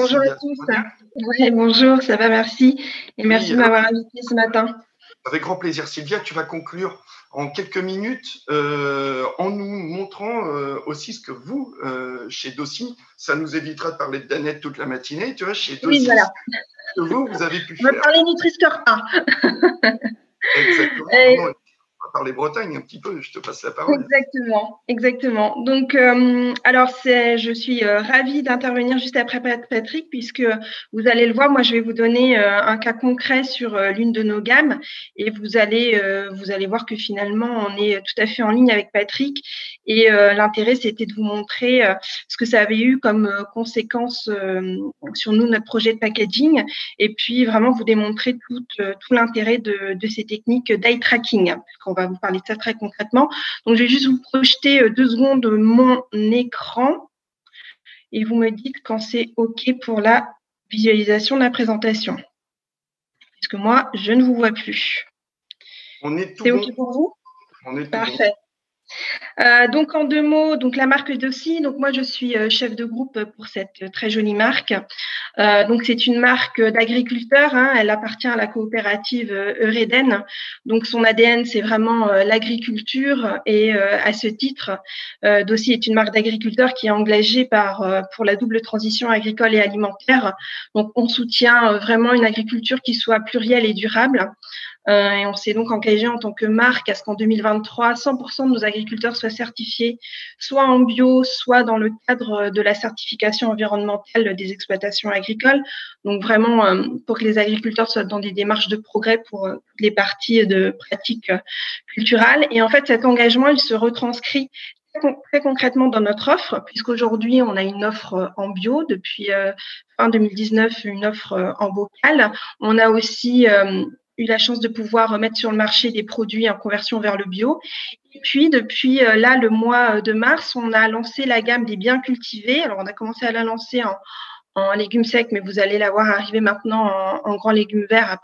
Bonjour à Sylvia, ça tous. va bien? Ouais, bonjour, ça va, merci. Et merci Oui, de m'avoir invité ce matin. avec grand plaisir. Sylvia, tu vas conclure en quelques minutes en nous montrant aussi ce que vous, chez Dossi, ça nous évitera de parler de Danette toute la matinée, tu vois, chez Oui, Dossi, voilà. ce que vous avez pu On va faire. parler Nutri-Score 1. Exactement. Non, non, Euh, on va parler Bretagne un petit peu, je te passe la parole. Exactement, exactement. Donc, alors je suis ravie d'intervenir juste après Patrick, puisque vous allez le voir, moi je vais vous donner un cas concret sur l'une de nos gammes, et vous allez voir que finalement on est tout à fait en ligne avec Patrick. Et l'intérêt, c'était de vous montrer ce que ça avait eu comme conséquence sur nous, notre projet de packaging, et puis vraiment vous démontrer tout l'intérêt de ces techniques d'eye tracking, puisqu'on va vous parler de ça très concrètement. Donc, je vais juste vous projeter 2 secondes mon écran et vous me dites quand c'est OK pour la visualisation de la présentation. Parce que moi, je ne vous vois plus. On est tout C'est OK bon. pour vous? On est tout bon. Parfait. Donc en 2 mots, donc la marque Dossi. Donc moi je suis chef de groupe pour cette très jolie marque. Donc c'est une marque d'agriculteurs. Elle appartient à la coopérative Eureden. Donc son ADN c'est vraiment l'agriculture et à ce titre, Dossi est une marque d'agriculteurs qui est engagée pour la double transition agricole et alimentaire. Donc on soutient vraiment une agriculture qui soit plurielle et durable. Et on s'est donc engagé en tant que marque à ce qu'en 2023, 100% de nos agriculteurs soient certifiés, soit en bio, soit dans le cadre de la certification environnementale des exploitations agricoles. Donc vraiment, pour que les agriculteurs soient dans des démarches de progrès pour toutes les parties de pratiques culturales. Et en fait, cet engagement, il se retranscrit très concrètement dans notre offre, puisqu'aujourd'hui, on a une offre en bio depuis fin 2019, une offre en bocal. On a aussi eu la chance de pouvoir mettre sur le marché des produits en conversion vers le bio. Et puis, depuis là, le mois de mars, on a lancé la gamme des biens cultivés. Alors, on a commencé à la lancer en légumes secs, mais vous allez la voir arriver maintenant en grands légumes verts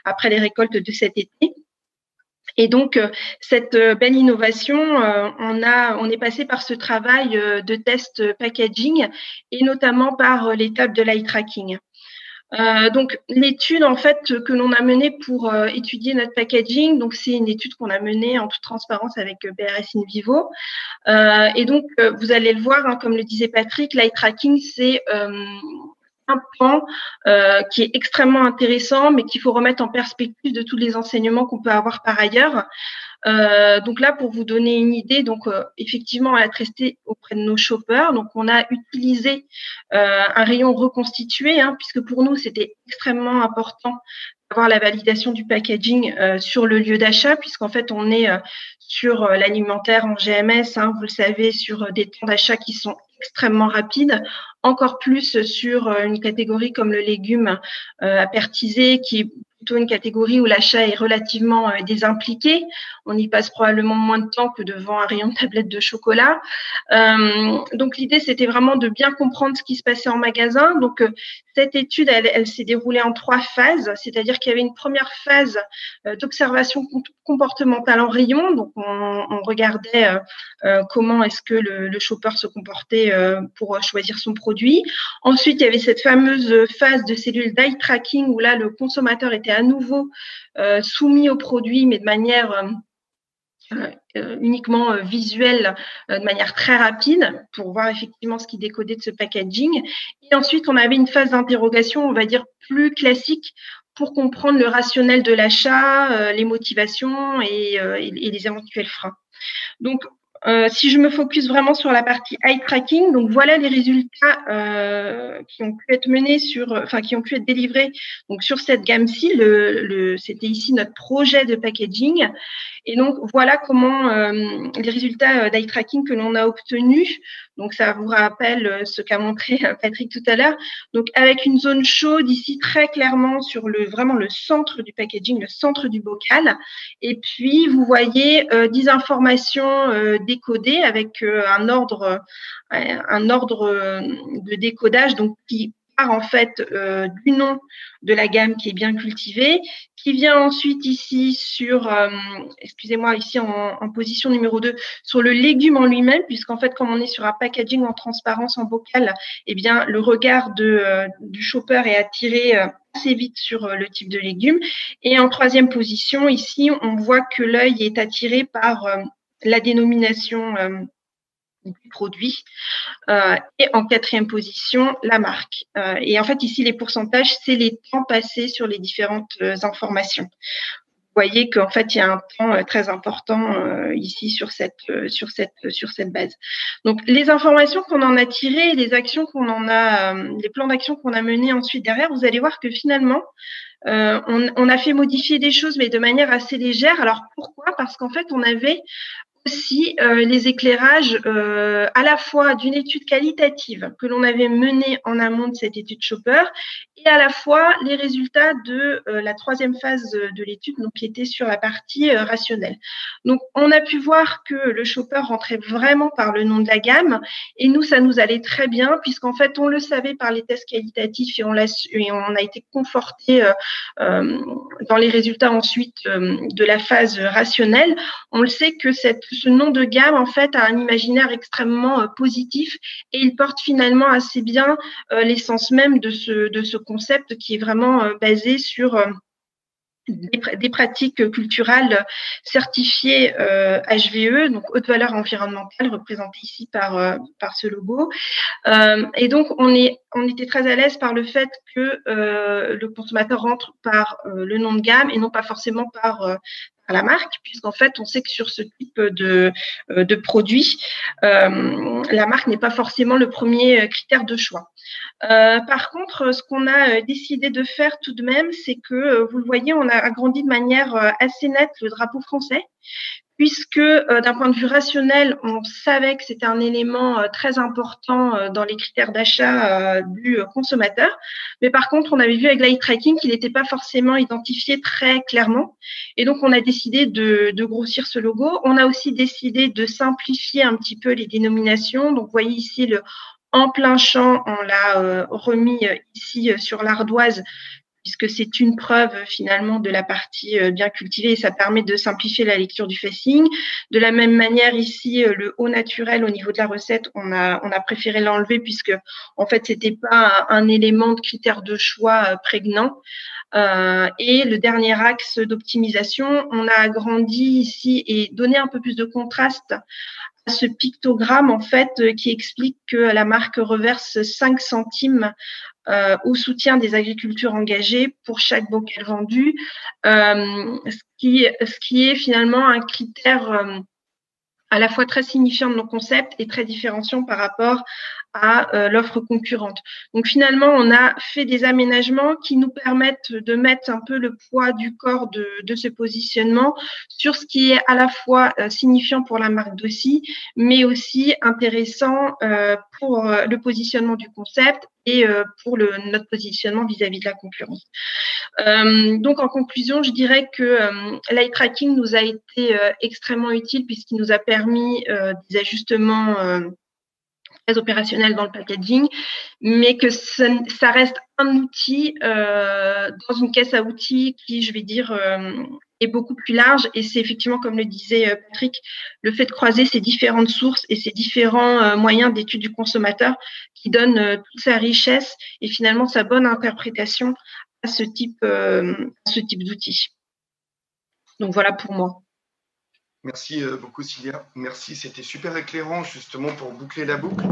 après les récoltes de cet été. Et donc, cette belle innovation, on est passé par ce travail de test packaging et notamment par l'étape de l'eye tracking. Donc, l'étude en fait que l'on a menée pour étudier notre packaging, donc c'est une étude qu'on a menée en toute transparence avec BRS InVivo. Et donc, vous allez le voir, comme le disait Patrick, l'eye tracking, c'est un pan qui est extrêmement intéressant, mais qu'il faut remettre en perspective de tous les enseignements qu'on peut avoir par ailleurs. Donc là, pour vous donner une idée, donc effectivement, on a testé auprès de nos shoppers. Donc, on a utilisé un rayon reconstitué, puisque pour nous, c'était extrêmement important d'avoir la validation du packaging sur le lieu d'achat, puisqu'en fait, on est sur l'alimentaire en GMS, vous le savez, sur des temps d'achat qui sont extrêmement rapides, encore plus sur une catégorie comme le légume apertisé, qui est plutôt une catégorie où l'achat est relativement désimpliqué. On y passe probablement moins de temps que devant un rayon de tablette de chocolat. Donc, l'idée, c'était vraiment de bien comprendre ce qui se passait en magasin. Donc, cette étude, elle s'est déroulée en 3 phases, c'est-à-dire qu'il y avait une première phase d'observation comportementale en rayon. Donc, on regardait comment est-ce que le shopper se comportait pour choisir son produit. Ensuite, il y avait cette fameuse phase de cellules d'eye tracking où là, le consommateur était à nouveau soumis au produit, mais de manière uniquement visuelle, de manière très rapide, pour voir effectivement ce qui décodait de ce packaging. Et ensuite, on avait une phase d'interrogation, on va dire, plus classique, pour comprendre le rationnel de l'achat, les motivations et les éventuels freins. Donc, si je me focus vraiment sur la partie eye tracking, donc voilà les résultats qui ont pu être menés qui ont pu être délivrés donc sur cette gamme-ci. C'était ici notre projet de packaging. Et donc voilà comment les résultats d'eye tracking que l'on a obtenus. Donc ça vous rappelle ce qu'a montré Patrick tout à l'heure. Donc avec une zone chaude ici très clairement sur vraiment le centre du packaging, le centre du bocal. Et puis vous voyez 10 informations décodées avec un ordre de décodage donc qui part en fait du nom de la gamme qui est bien cultivée, qui vient ensuite ici sur, excusez-moi, ici en position numéro 2, sur le légume en lui-même, puisqu'en fait, comme on est sur un packaging en transparence en bocal, eh bien, le regard du shopper est attiré assez vite sur le type de légumes. Et en troisième position, ici, on voit que l'œil est attiré par la dénomination du produit. Et en quatrième position, la marque. Et en fait, ici, les pourcentages, c'est les temps passés sur les différentes informations. Vous voyez qu'en fait, il y a un temps très important ici sur cette base. Donc, les informations qu'on en a tirées, les actions qu'on en a, les plans d'action qu'on a menés ensuite derrière, vous allez voir que finalement, on a fait modifier des choses, mais de manière assez légère. Alors, pourquoi? Parce qu'en fait, on avait aussi les éclairages à la fois d'une étude qualitative que l'on avait menée en amont de cette étude shopper et à la fois les résultats de la troisième phase de l'étude, donc qui était sur la partie rationnelle. Donc, on a pu voir que le shopper rentrait vraiment par le nom de la gamme et nous, ça nous allait très bien puisqu'en fait, on le savait par les tests qualitatifs et on a été conforté dans les résultats ensuite de la phase rationnelle. On le sait que ce nom de gamme, en fait, a un imaginaire extrêmement positif et il porte finalement assez bien l'essence même de ce concept qui est vraiment basé sur des pratiques culturelles certifiées HVE, donc haute valeur environnementale, représentée ici par ce logo. Et donc, on était très à l'aise par le fait que le consommateur rentre par le nom de gamme et non pas forcément par la marque, puisqu'en fait, on sait que sur ce type de produit, la marque n'est pas forcément le premier critère de choix. Par contre, ce qu'on a décidé de faire tout de même, c'est que, vous le voyez, on a agrandi de manière assez nette le drapeau français, puisque d'un point de vue rationnel, on savait que c'était un élément très important dans les critères d'achat du consommateur. Mais par contre, on avait vu avec l'eye tracking qu'il n'était pas forcément identifié très clairement. Et donc, on a décidé de grossir ce logo. On a aussi décidé de simplifier un petit peu les dénominations. Donc, vous voyez ici le en plein champ, on l'a remis ici sur l'ardoise, puisque c'est une preuve finalement de la partie bien cultivée et ça permet de simplifier la lecture du facing. De la même manière, ici, le haut naturel au niveau de la recette, on a préféré l'enlever puisque en fait, c'était pas un élément de critère de choix prégnant. Et le dernier axe d'optimisation, on a agrandi ici et donné un peu plus de contraste à ce pictogramme en fait qui explique que la marque reverse 5 centimes au soutien des agriculteurs engagés pour chaque bocal vendu, ce qui est finalement un critère à la fois très signifiant de nos concepts et très différenciant par rapport à l'offre concurrente. Donc finalement, on a fait des aménagements qui nous permettent de mettre un peu le poids du corps de ce positionnement sur ce qui est à la fois signifiant pour la marque Dossi, mais aussi intéressant pour le positionnement du concept et pour notre positionnement vis-à-vis de la concurrence. Donc en conclusion, je dirais que l'eye tracking nous a été extrêmement utile puisqu'il nous a permis des ajustements très opérationnel dans le packaging, mais que ça reste un outil dans une caisse à outils qui, je vais dire, est beaucoup plus large. Et c'est effectivement, comme le disait Patrick, le fait de croiser ces différentes sources et ces différents moyens d'étude du consommateur qui donne toute sa richesse et finalement sa bonne interprétation à ce type d'outils. Donc voilà pour moi. Merci beaucoup, Cilia. Merci, c'était super éclairant justement pour boucler la boucle.